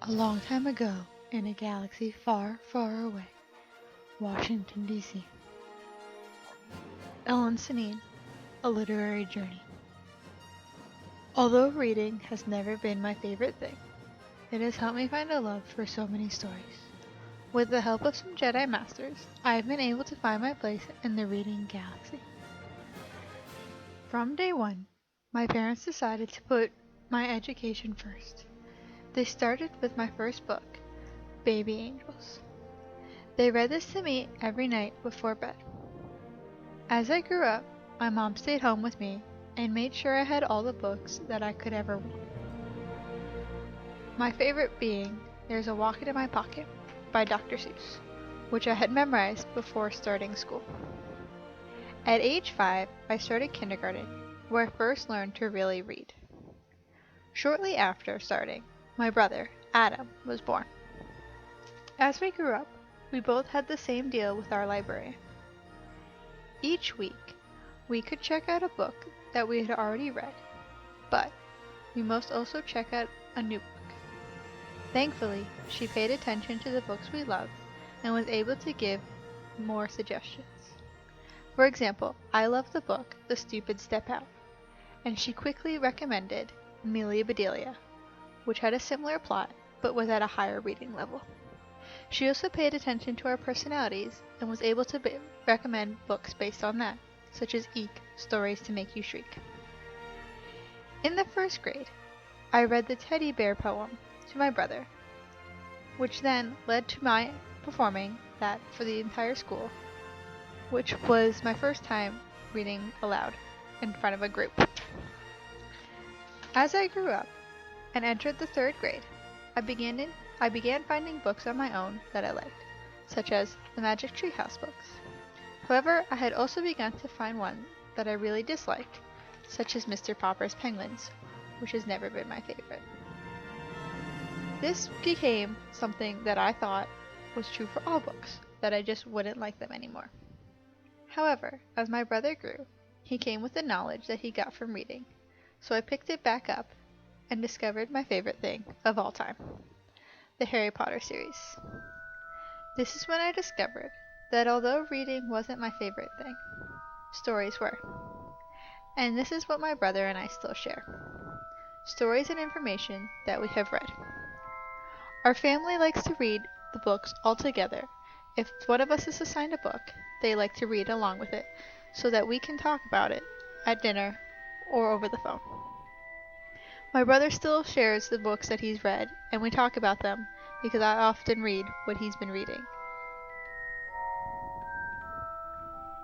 A long time ago, in a galaxy far, far away, Washington, D.C. Ellen Sanin, A Literary Journey. Although reading has never been my favorite thing, it has helped me find a love for so many stories. With the help of some Jedi Masters, I have been able to find my place in the reading galaxy. From day one, my parents decided to put my education first. They started with my first book, Baby Angels. They read this to me every night before bed. As I grew up, my mom stayed home with me and made sure I had all the books that I could ever want. My favorite being There's a Walk in My Pocket by Dr. Seuss, which I had memorized before starting school. At age 5, I started kindergarten, where I first learned to really read. Shortly after starting, my brother, Adam, was born. As we grew up, we both had the same deal with our librarian. Each week, we could check out a book that we had already read, but we must also check out a new book. Thankfully, she paid attention to the books we loved and was able to give more suggestions. For example, I loved the book The Stupid Step Out, and she quickly recommended Millie Bedelia, which had a similar plot but was at a higher reading level. She also paid attention to our personalities and was able to recommend books based on that, such as Eek, Stories to Make You Shriek. In the first grade, I read the teddy bear poem to my brother, which then led to my performing that for the entire school, which was my first time reading aloud in front of a group. As I grew up and entered the third grade, I began finding books on my own that I liked, such as the Magic Tree House books. However, I had also begun to find one that I really disliked, such as Mr. Popper's Penguins, which has never been my favorite. This became something that I thought was true for all books, that I just wouldn't like them anymore. However, as my brother grew, he came with the knowledge that he got from reading, so I picked it back up and discovered my favorite thing of all time, the Harry Potter series. This is when I discovered that although reading wasn't my favorite thing, stories were. And this is what my brother and I still share. Stories and information that we have read. Our family likes to read the books all together. If one of us is assigned a book, they like to read along with it so that we can talk about it at dinner or over the phone. My brother still shares the books that he's read, and we talk about them because I often read what he's been reading,